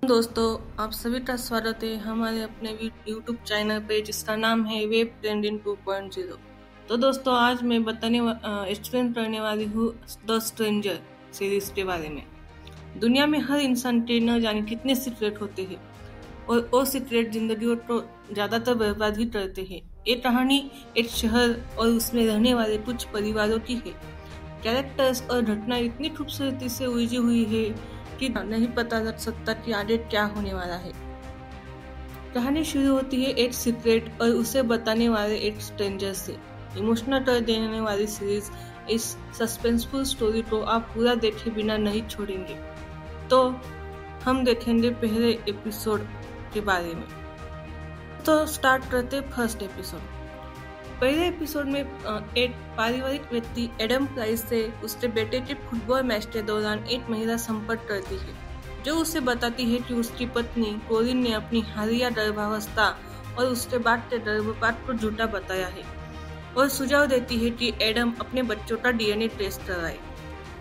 दोस्तों, आप सभी का स्वागत है हमारे अपने यूट्यूब चैनल पे जिसका नाम है वेब ट्रेंडिंग 2.0। तो दोस्तों, आज मैं एक्सप्लेन करने वाली हूँ द स्ट्रेंजर सीरीज के बारे में। दुनिया में हर इंसान के न जाने कितने सीक्रेट होते हैं और वो सीक्रेट जिंदगी को ज्यादातर बर्बाद ही करते हैं। ये कहानी एक शहर और उसमें रहने वाले कुछ परिवारों की है। कैरेक्टर्स और घटना इतनी खूबसूरती से उलझी हुई है कि नहीं पता लग सकता कि आगे क्या होने वाला है। कहानी शुरू होती है एक सीक्रेट और उसे बताने वाले एक स्ट्रेंजर से। इमोशनल कर देने वाली सीरीज इस सस्पेंसफुल स्टोरी को आप पूरा देखे बिना नहीं छोड़ेंगे। तो हम देखेंगे पहले एपिसोड के बारे में। तो स्टार्ट करते फर्स्ट एपिसोड। पहले एपिसोड में एक पारिवारिक व्यक्ति एडम प्राइस से उसके बेटे के फुटबॉल मैच के दौरान एक महिला संपर्क करती है, जो उसे बताती है कि उसकी पत्नी कोरिन ने अपनी हालिया गर्भावस्था और उसके बाद के गर्भपात को झूठा बताया है और सुझाव देती है कि एडम अपने बच्चों का डीएनए टेस्ट कराए।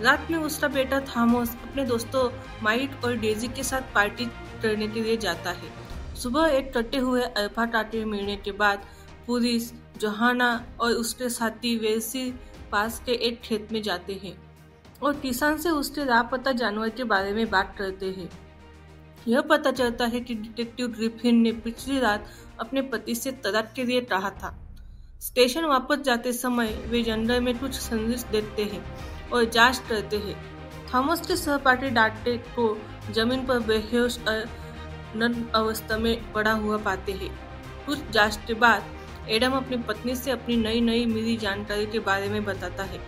रात में उसका बेटा थॉमस अपने दोस्तों माइक और डेजी के साथ पार्टी करने के लिए जाता है। सुबह एक कटे हुए अल्फा टाटे मिलने के बाद पुलिस जोहाना और उसके साथी वेल्सी पास के एक खेत में जाते हैं और किसान से उसके लापता जानवर के बारे में बात करते हैं। यह पता चलता है कि डिटेक्टिव ग्रिफिन ने पिछली रात अपने पति से तलाक के लिए कहा था। स्टेशन वापस जाते समय वे जंगल में कुछ संदेश देखते हैं और जांच करते हैं। थॉमस के सहपाठी डॉक्टर को जमीन पर बेहोश और नग्न अवस्था में पड़ा हुआ पाते हैं। कुछ जांच के बाद एडम अपनी पत्नी से अपनी नई मिली जानकारी के बारे में बताता है।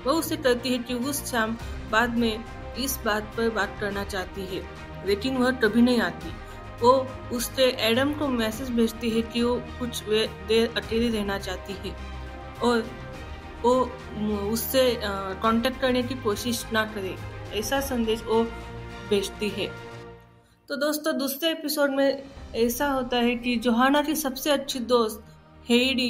वह उसे कहती है कि उस शाम बाद में इस बात पर बात करना चाहती है, लेकिन वह कभी नहीं आती। वो उससे एडम को मैसेज भेजती है कि वो कुछ देर अकेली रहना चाहती है और वो उससे कांटेक्ट करने की कोशिश ना करे, ऐसा संदेश वो भेजती है। तो दोस्तों, दूसरे एपिसोड में ऐसा होता है कि जोहाना की सबसे अच्छी दोस्त हेडी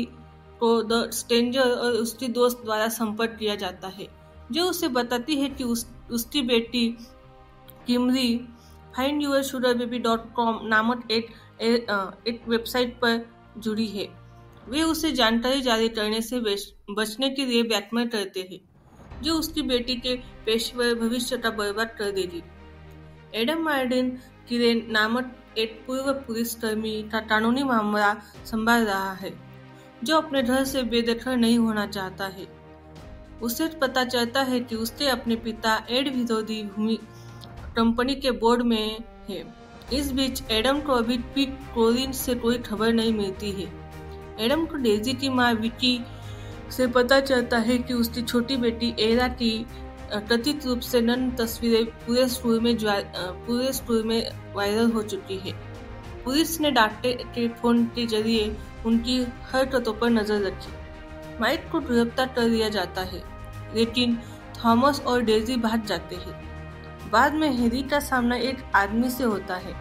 को द स्ट्रेंजर और उसकी दोस्त द्वारा संपर्क किया जाता है, जो उसे बताती है कि उसकी बेटी किमरी findyoursugarbaby.com नामक एक वेबसाइट पर जुड़ी है। वे उसे जानकारी जारी करने से बचने के लिए ब्लैकमेल करते हैं, जो उसकी बेटी के पेशेवर भविष्य का बर्बाद कर देगी। एडम मार्टिन किरेन नामक एक पूर्व पुलिसकर्मी का कानूनी मामला संभाल रहा है, जो अपने घर से बेदखल नहीं होना चाहता है। उसे पता चलता है कि उसके अपने पिता एड विरोधी भूमि कंपनी के बोर्ड में है। इस बीच एडम को अभी भी कोरिन से कोई खबर नहीं मिलती है। एडम को डेजी की मां विकी से पता चलता है कि उसकी छोटी बेटी एरा की कथित रूप से नग्न तस्वीरें पूरे स्कूल में वायरल हो चुकी है। पुलिस ने डॉक्टर के फोन के जरिए उनकी हरकतों पर नजर रखी। माइक को गिरफ्तार कर लिया जाता है, लेकिन थॉमस और डेजी भाग जाते हैं। बाद में हैरी का सामना एक आदमी से होता है,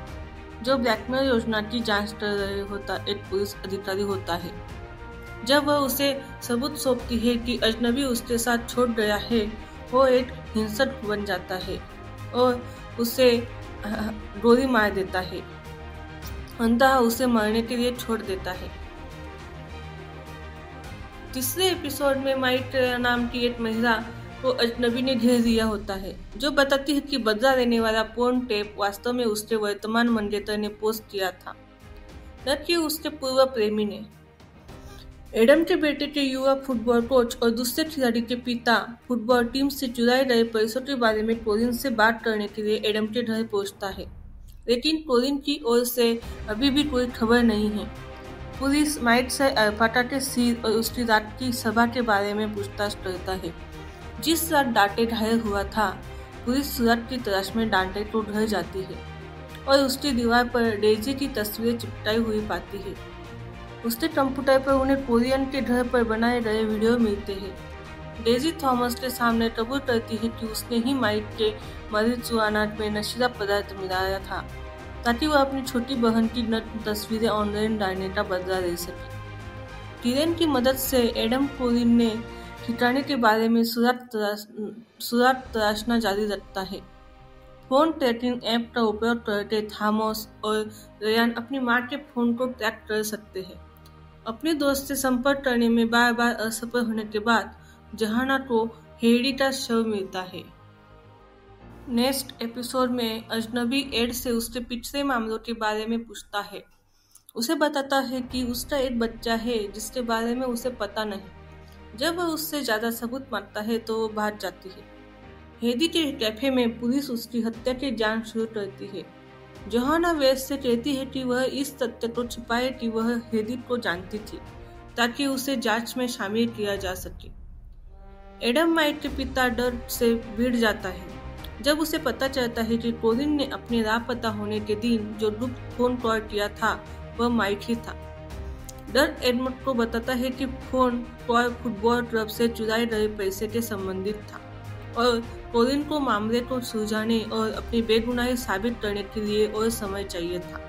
जो ब्लैकमेल योजना की जांच कर रहे होता एक पुलिस अधिकारी होता है। जब वह उसे सबूत सौंपती है कि अजनबी उसके साथ छोड़ गया है, वो एक हिंसक बन जाता है और उसे गोली मार देता है, अंततः उसे मरने के लिए छोड़ देता है। तीसरे एपिसोड में माइक नाम की एक महिला को अजनबी ने घेर दिया होता है, जो बताती है कि बदला लेने वाला पोर्न टेप वास्तव में उसके वर्तमान मंगेतर ने पोस्ट किया था, न कि उसके पूर्व प्रेमी ने। एडम के बेटे के युवा फुटबॉल कोच और दूसरे खिलाड़ी के पिता फुटबॉल टीम से चुराए गए पैसों के बारे में कोरिन से बात करने के लिए एडम के घर पहुंचता है, लेकिन कोरिन की ओर से अभी भी कोई खबर नहीं है। पुलिस माइक से अल्फाटा के सिर और उसकी रात की सभा के बारे में पूछताछ करता है। जिस रात डांटे घायल हुआ था, पुलिस सूरत की तलाश में डांटे को घर जाती है और उसकी दीवार पर डेजी की तस्वीरें चिपकाई हुई पाती है। उसके कंप्यूटर पर उन्हें कोरियन के घर पर बनाए गए वीडियो मिलते हैं। डेजी थॉमस के सामने कबूल करती है कि उसने ही माइक के marijuana में नशीला पदार्थ मिलाया था, ताकि वह अपनी छोटी बहन की तस्वीरें ऑनलाइन डालने का बदला ले सके। किरेन की मदद से एडम कोरिन ने ठिकाने के बारे में सुराग तराशना जारी रखता है। फोन ट्रैकिंग ऐप का उपयोग करके थॉमस और रेयान अपनी मां के फोन को ट्रैक कर सकते हैं। अपने दोस्त से संपर्क करने में बार बार असफल होने के बाद जहाना को हेडी का शव मिलता है। नेक्स्ट एपिसोड में अजनबी एड से उसके पिछले मामलों के बारे में पूछता है। उसे बताता है कि उसका एक बच्चा है जिसके बारे में उसे पता नहीं। जब वह उससे ज्यादा सबूत मांगता है तो वो भाग जाती है। हेडी के कैफे में पुलिस उसकी हत्या की जांच शुरू करती है। जोहाना वेस से कहती है कि वह इस तथ्य को छुपाए कि वह हेडी को जानती थी ताकि उसे जांच में शामिल किया जा सके। एडम माइट के पिता डर से भिड़ जाता है जब उसे पता चलता है कि कोलिन ने अपने लापता होने के दिन जो गुप्त फोन कॉल किया था वह माइट ही था। डर एडमंड को बताता है कि फोन कॉल फुटबॉल क्लब से चुराए गए पैसे के संबंधित था और कोलिन को मामले को सुलझाने और अपनी बेगुनाही साबित करने के लिए और समय चाहिए था।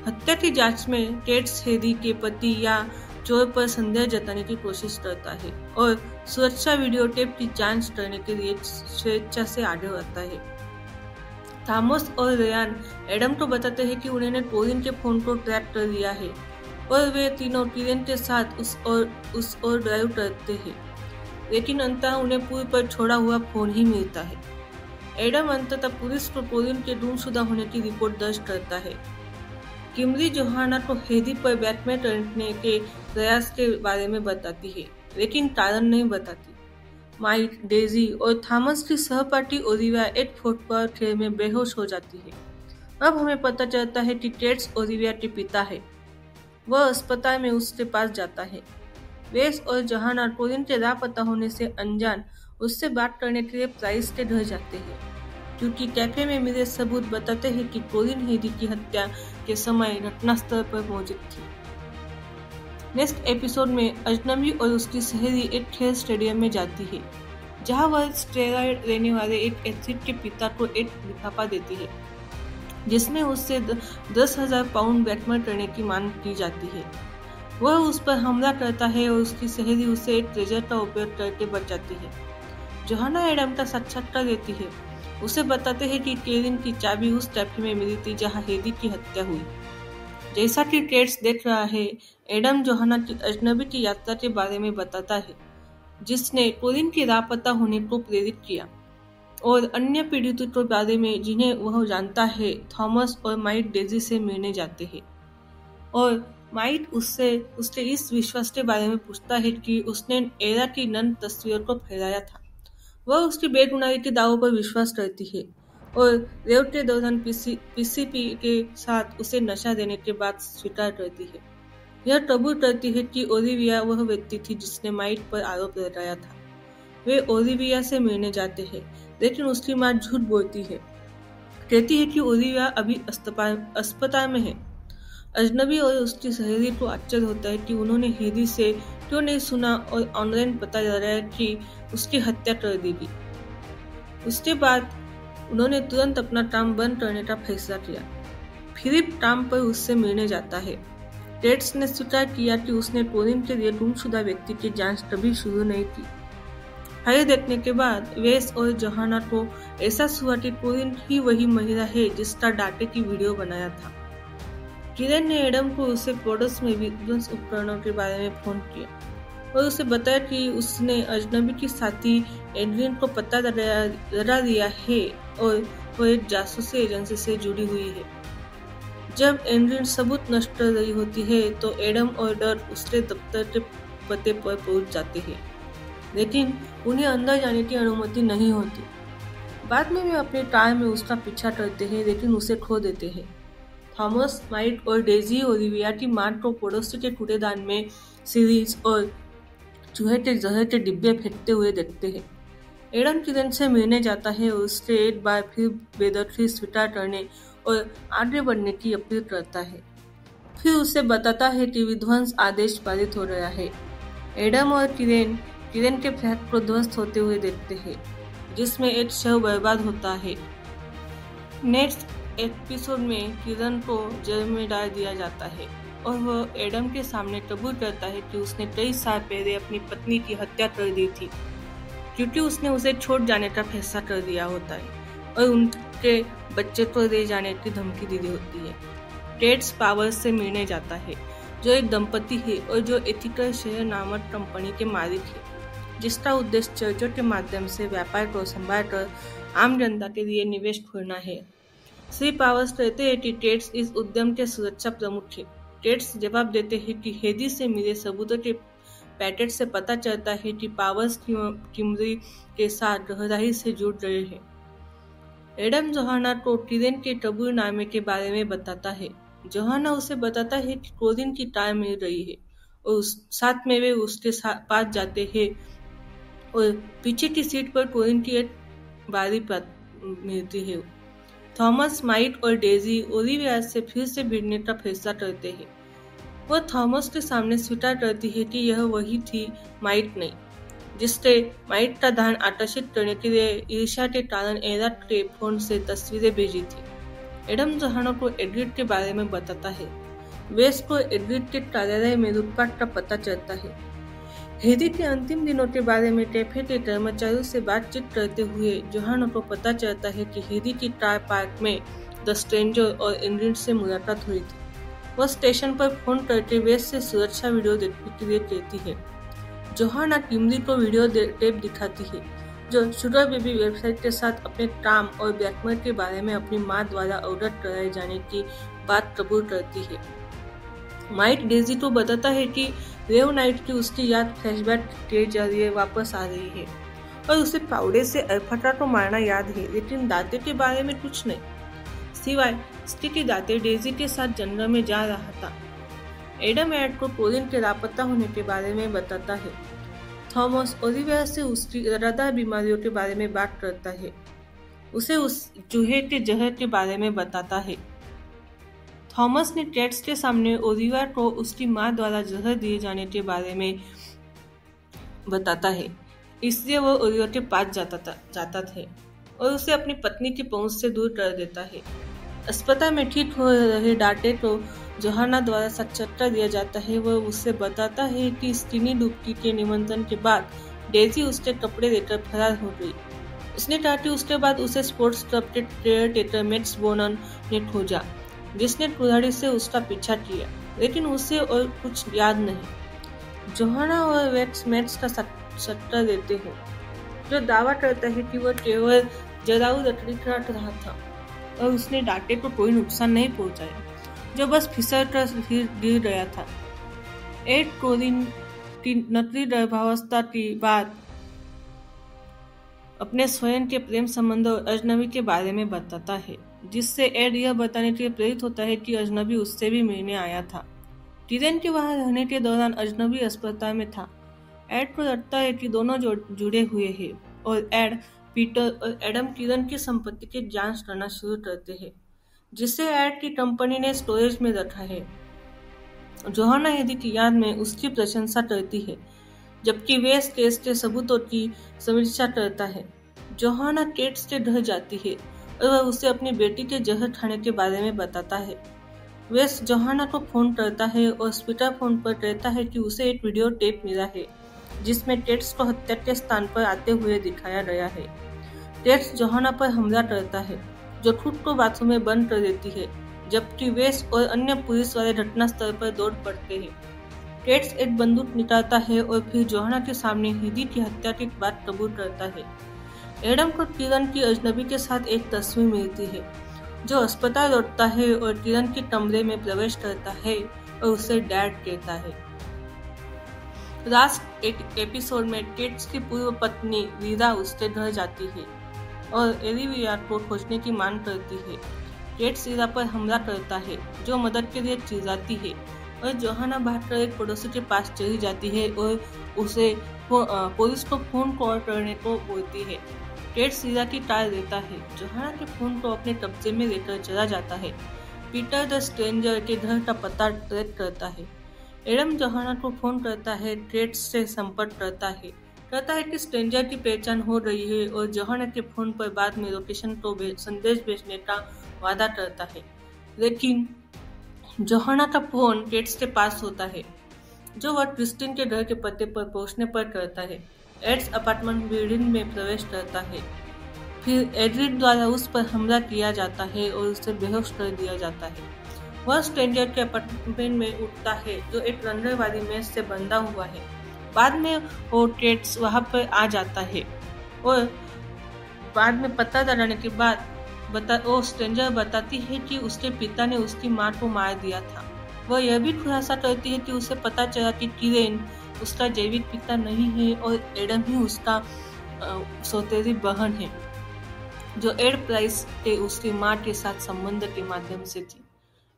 हत्या की जांच में टेट्स हेडी के पति या चोर पर संदेह जताने की कोशिश करता है और सुरक्षा वीडियो टेप की जांच करने के लिए स्वेच्छा से आगे बढ़ता है। थॉमस और रेयान एडम को बताते हैं कि उन्होंने कोलिन के फोन को ट्रैक कर लिया है और वे तीनों किरण के साथ उस ओर ड्राइव करते हैं, लेकिन अंततः उन्हें पुल पर छोड़ा हुआ फोन ही मिलता है। एडम अंततः पुलिस को कोलिन के गुमशुदा होने की रिपोर्ट दर्ज करता है। किमरी जोहाना को हेडी पर ब्लैकमेल करने के प्रयास के बारे में बताती है, लेकिन कारण नहीं बताती। माइक, डेजी और थॉमस की सहपाठी ओलिविया एक फुटबॉल खेल में बेहोश हो जाती है। अब हमें पता चलता है कि टेट्स ओलिविया के पिता है। वह अस्पताल में उसके पास जाता है। वेस और जोहाना कोलिन के लापता होने से अनजान उससे बात करने के लिए प्राइस के घर जाते हैं, क्योंकि कैफे में मिले सबूत बताते हैं कि कोलिन हेडी की हत्या के समय घटनास्थल पर मौजूद थी। नेक्स्ट एपिसोड में अजनबी और उसकी सहेली एक खेल स्टेडियम में जाती है, जहां वह स्टेरॉयड लेने वाले एक एथलीट के पिता को एक लिफाफा देती है, जिसमें उससे 10,000 पाउंड ब्लैकमेल करने की मांग की जाती है। वह उस पर हमला करता है और उसकी सहेली उसे एक ट्रेजर का उपयोग करके बचाती है। जोहाना एडम का साक्षात्कार लेती है। उसे बताते हैं कि केलिन की चाबी उस कैफे में मिली थी जहां हेडी की हत्या हुई। जैसा कि टेट्स देख रहा है, एडम जोहाना की अजनबी की यात्रा के बारे में बताता है, जिसने कोलिन के लापता होने को प्रेरित किया, और अन्य पीड़ितों के बारे में जिन्हें वह जानता है। थॉमस और माइक डेजी से मिलने जाते हैं और माइक उससे इस विश्वास के बारे में पूछता है कि उसने एरा की नग्न तस्वीर को फैलाया था। वह उसकी बेगुनाही के दावों पर विश्वास करती है और रेव के दौरान पीसीपी के साथ उसे नशा देने के बाद स्वीकार करती है। यह कबूल करती है कि ओलिविया वह व्यक्ति थी जिसने माइक पर आरोप लगाया था। वे ओलिविया से मिलने जाते हैं, लेकिन उसकी मां झूठ बोलती है, कहती है कि ओलिविया अभी अस्पताल में है। अजनबी और उसकी सहेली को आश्चर्य होता है कि उन्होंने हेडी से क्यों नहीं सुना और ऑनलाइन पता लगाया कि उसकी हत्या कर दी गई। उसके बाद उन्होंने तुरंत अपना काम बंद करने का फैसला किया। फिलिप काम पर उससे मिलने जाता है। टेट्स ने स्वीकार किया कि उसने कोलिन के लिए गुमशुदा व्यक्ति की जांच कभी शुरू नहीं की। फाइल देखने के बाद वेस और जोहाना को एहसास हुआ कि कोलिन ही वही महिला है जिसका डाटे की वीडियो बनाया था। किरण ने एडम को उसे पड़ोस में विध्वंस उपकरणों के बारे में फोन किया और उसे बताया कि उसने अजनबी की साथी एड्रिन को पता लगा दिया है और वो एक जासूसी एजेंसी से जुड़ी हुई है। जब एड्रिन सबूत नष्ट कर रही होती है तो एडम और डर उसके दफ्तर के पते पर पहुंच जाते हैं, लेकिन उन्हें अंदर जाने की अनुमति नहीं होती। बाद में वे अपने कार में उसका पीछा करते हैं, लेकिन उसे खो देते हैं। थॉमस, माइक और डेजी ओलिविया की मां को पड़ोसी के कूड़ेदान में सीरीज और चूहे के जहर के डिब्बे फेंकते हुए देखते हैं। एडम किरण से मिलने जाता है और उससे एक बार फिर बेदखली स्वीकार करने और आगे बढ़ने की अपील करता है। फिर उसे बताता है कि विध्वंस आदेश पारित हो गया है। एडम और किरण के फ्लैट को ध्वस्त होते हुए देखते हैं, जिसमें एक शव बर्बाद होता है। नेक्स्ट एपिसोड में किरण को जेल में डाल दिया जाता है और वह एडम के सामने कबूल करता है कि उसने कई साल पहले अपनी पत्नी की हत्या कर दी थी, क्योंकि उसने उसे छोड़ जाने का फैसला कर दिया होता है। और उनके बच्चे को ले जाने की धमकी दी होती है। टेड्स पावर से मिलने जाता है, जो एक दंपति है और जो एथिकल शेयर नामक कंपनी के मालिक है, जिसका उद्देश्य चर्चों के माध्यम से व्यापार को संभालकर आम जनता के लिए निवेश खोलना है। श्री पावर्स कहते हैं कि टेड्स इस उद्यम के सुरक्षा प्रमुख है। टेड्स जवाब देते हैं कि हेदी से मिले सबूतों के पैकेट से पता चलता है कि पावर्स किमरी के साथ गहराई से जुड़ रहे हैं। एडम जोहाना को किरण के कबूलनामे के बारे में बताता है। जोहाना उसे बताता है कि कोरिन की कार मिल रही है और साथ में वे उसके पास जाते हैं और पीछे की सीट पर कोरिन की एक बारी मिलती है। थॉमस, माइट और डेजी ओलिविया से फिर से भिड़ने का फैसला करते हैं। वह थॉमस के सामने स्वीकार करती है कि यह वही थी, माइट नहीं, जिससे माइट का ध्यान आकर्षित करने के लिए ईर्ष्या के कारण एराट के फोन से तस्वीरें भेजी थी। एडम जोहाना को एडविड के बारे में बताता है। वेस को एडविड के कार्यालय में लूटपाट का पता चलता है। हेदी के अंतिम दिनों के बारे में कैफे के कर्मचारियों से बातचीत करते हुए जोहाना को पता चलता है कि हेदी की कार पार्क में द स्ट्रेंजर और इंग्रिड से मुलाकात हुई थी। वह स्टेशन पर फोन करके वेस से सुरक्षा वीडियो देखने के लिए कहती है। जोहाना किमरी को वीडियो टेप दिखाती है, जो शुगर बेबी वेबसाइट के साथ अपने काम और ब्लैकमेल के बारे में अपनी मां द्वारा अवगत कराए जाने की बात कबूल करती है। माइक डेजी को बताता है कि रेव नाइट की उसकी याद फ्लैशबैक के जरिए वापस आ रही है और उसे पाउडे से अल्फाट्रा को मारना याद है, लेकिन दाते के बारे में कुछ नहीं, सिवाय इसके कि दाते डेजी के साथ जंगल में जा रहा था। एडम एड को कोरिन के लापता होने के बारे में बताता है। थॉमस ओलिविया से उसकी लगातार बीमारियों के बारे में बात करता है, उसे उस चूहे के जहर के बारे में बताता है। थॉमस ने टेड्स के सामने ओलिविया को उसकी मां द्वारा जहर दिए जाने के बारे में बताता है, इसलिए वो ओलिविया के पास जाता था और उसे अपनी पत्नी की पहुंच से दूर कर देता है। अस्पताल में ठीक हो रहे डाटे को जोहाना द्वारा साक्षात्कार दिया जाता है। वह उससे बताता है कि स्किनी डुबकी के निमंत्रण के बाद डेजी उसके कपड़े लेकर फरार हो गई। उसने कहा कि उसके बाद उसे स्पोर्ट्स क्लब के केयरटेकर मैक्स बोनन ने खोजा, जिसने कुल्हाड़ी से उसका पीछा किया, लेकिन उसे और कुछ याद नहीं। जोहाना और वैक्स मैक्स का साक्षात्कार देते हैं, जो दावा करता है कि वह केवल जराऊ लकड़ी काट रहा था और उसने डाटे को कोई नुकसान नहीं पहुंचाया, जो बस फिसल कर गिर गया था। एड कोरिन की नकली गर्भावस्था की बात अपने स्वयं के प्रेम संबंध और अजनबी के बारे में बताता है, जिससे एड यह बताने के लिए प्रेरित होता है कि अजनबी उससे भी मिलने आया था। किरण के वहां रहने के दौरान अजनबी अस्पताल में था। एड को लगता है कि दोनों जुड़े हुए हैं और एड, पीटर और एडम किरण की संपत्ति की जांच करना शुरू करते हैं, जिसे एड की कंपनी ने स्टोरेज में रखा है। जोहाना हेदी की याद में उसकी प्रशंसा करती है, जबकि वेस केस के सबूतों की समीक्षा करता है। जोहाना टेड्स से डर जाती है और वह उसे अपनी बेटी के जहर खाने के बारे में बताता है। वेस जोहाना को फोन करता है और स्पीकर फोन पर कहता है कि उसे एक वीडियो टेप मिला है, जिसमें टेड्स को हत्या के स्थान पर आते हुए दिखाया गया है। टेड्स जोहाना पर हमला करता है, जो खुद को बाथरूम में बंद कर देती है, जबकि वेस और अन्य पुलिस वाले घटनास्थल पर दौड़ पड़ते हैं। टेड्स एक बंदूक निकालता है और फिर जोहाना के सामने हेदी की हत्या की बात कबूल करता है। एडम को किरण की अजनबी के साथ एक तस्वीर मिलती है, जो अस्पताल लौटता है और किरण के कमरे में प्रवेश करता है और उसे डैड कहता है। लास्ट एपिसोड में टेड्स की पूर्व पत्नी वीरा उसके घर जाती है और ओलिविया को खोजने की मांग करती है। टेड्स वीरा पर हमला करता है, जो मदद के लिए चिल्लाती है और जोहाना भागकर एक पड़ोसी के पास चली जाती है और उसे पुलिस को फोन कॉल करने को बोलती है। टेड्स वीरा की कार लेता है, जोहाना के फोन को अपने कब्जे में लेकर चला जाता है। पीटर द स्ट्रेंजर के घर का पता ट्रैक करता है। एडम जोहाना को फोन करता है, टेड्स से संपर्क करता है कि स्ट्रेंजर की पहचान हो रही है और जोहाना के फोन पर बाद में लोकेशन को संदेश भेजने का वादा करता है, लेकिन जोहाना का फोन टेड्स के पास होता है, जो वह क्रिस्टिन के घर के पते पर पहुंचने पर करता है। एड्स अपार्टमेंट बिल्डिंग में प्रवेश करता है। फिर एड्रिड द्वारा उस पर हमला किया जाता है और उसे बेहोश कर दिया जाता है। वह स्ट्रेंजर के अपार्टमेंट में उठता है जो एक रंध्र वाली मेज से बंधा हुआ है। बाद में वो टेट्स वहां पर आ जाता है और बाद में पता लगाने के बाद वो स्ट्रेंजर बताती है कि उसके पिता ने उसकी माँ को मार दिया था। वह यह भी खुलासा करती है कि उसे पता चला कि किरेन उसका जैविक पिता नहीं है और एडम ही उसका सौतेली बहन है, जो एड प्राइस के उसकी माँ के साथ संबंध के माध्यम से थी।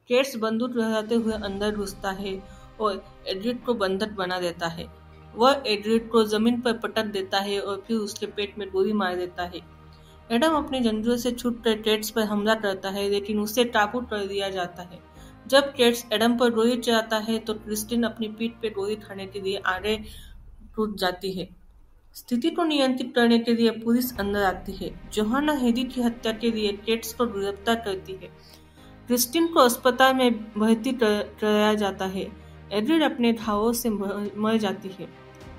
केट्स बंदूक लहराते हुए अंदर घुसता है और एड्रिड को बंधक बना देता है। वह एड्रिड को जमीन पर पटक देता है और फिर उसके पेट में गोली मार देता है। एडम अपनी जंजीरों से छूटकर केट्स पर हमला करता है, लेकिन उसे काबू कर दिया जाता है। जब केट्स एडम पर गोली चलाता है तो क्रिस्टिन अपनी पीठ पर गोली खाने के लिए आगे टूट जाती है। स्थिति को नियंत्रित करने के लिए पुलिस अंदर आती है। जोहाना हेडी की हत्या के लिए केट्स को गिरफ्तार करती है। क्रिस्टिन को अस्पताल में भर्ती कराया जाता है। एड्रिड अपने घावों से मर जाती है।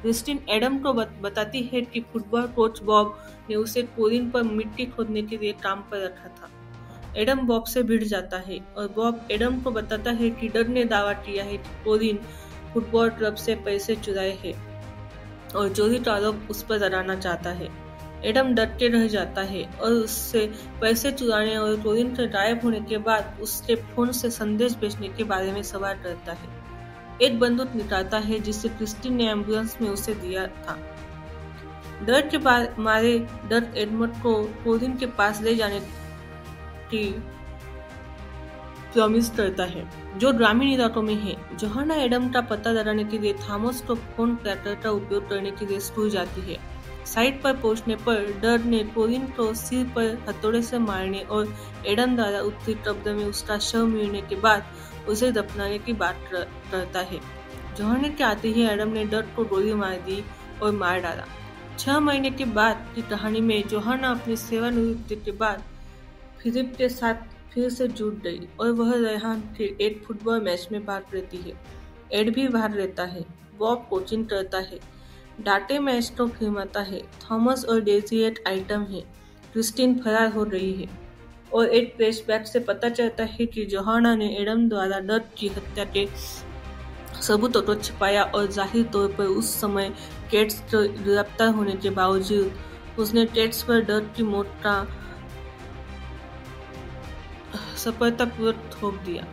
क्रिस्टिन एडम को बताती है कि फुटबॉल कोच बॉब ने उसे कोरिन पर मिट्टी खोदने के लिए काम पर रखा था। एडम बॉब से भिड़ जाता है और बॉब एडम को बताता है कि डर ने दावा किया है कि कोरिन फुटबॉल क्लब से पैसे चुराए हैं और चोरी का आरोप उस पर लगाना चाहता है। एडम डर के रह जाता है और उससे पैसे चुराने और कोरिन के गायब होने के बाद उसके फोन से संदेश भेजने के बारे में सवाल करता है। एक बंदूक निकालता है जिसे क्रिस्टिन ने एम्बुलेंस में उसे दिया था। डर के मारे डर एडमंड को कोरिन के पास ले जाने की प्रॉमिस करता है, जो ग्रामीण इलाकों में है। जोहाना एडम का पता लगाने के लिए थॉमस को फोन ट्रैकर का उपयोग करने के लिए स्कूल जाती है। साइट पर पहुंचने पर डर ने कोरिन को सिर पर हथौड़े से मारने और एडम द्वारा उत्तरी कब्र में उसका शव मिलने के बाद उसे दफनाने की बात करता है। जोहाना के आते ही एडम ने डर को गोली मार दी और मार डाला। 6 महीने के बाद की कहानी में जोहाना अपनी सेवानिवृत्ति के बाद फिलिप के साथ फिर से जुट गई और वह रेहान के एक फुटबॉल मैच में भाग लेती है। एड भी भाग लेता है। बॉब कोचिंग करता है। डाटे मैच को फिल्माता है। थॉमस और डेजी एक आइटम है। क्रिस्टिन फरार हो रही है और एक फ्लैशबैक से पता चलता है कि जोहाना ने एडम द्वारा डर की हत्या के सबूतों को छिपाया और जाहिर तौर पर उस समय केट्स के गिरफ्तार होने के बावजूद उसने केट्स पर डर की मौत का सफलतापूर्वक थोप दिया,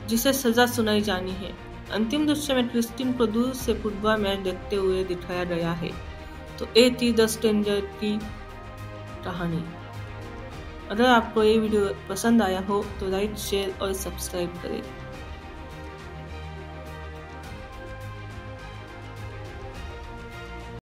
जिसे सजा सुनाई जानी है। अंतिम दृश्य में क्रिस्टिन को दूर से फुटबॉल मैच देखते हुए दिखाया गया है। तो ये थी द स्ट्रेंजर की कहानी। अगर आपको ये वीडियो पसंद आया हो तो लाइक, शेयर और सब्सक्राइब करें।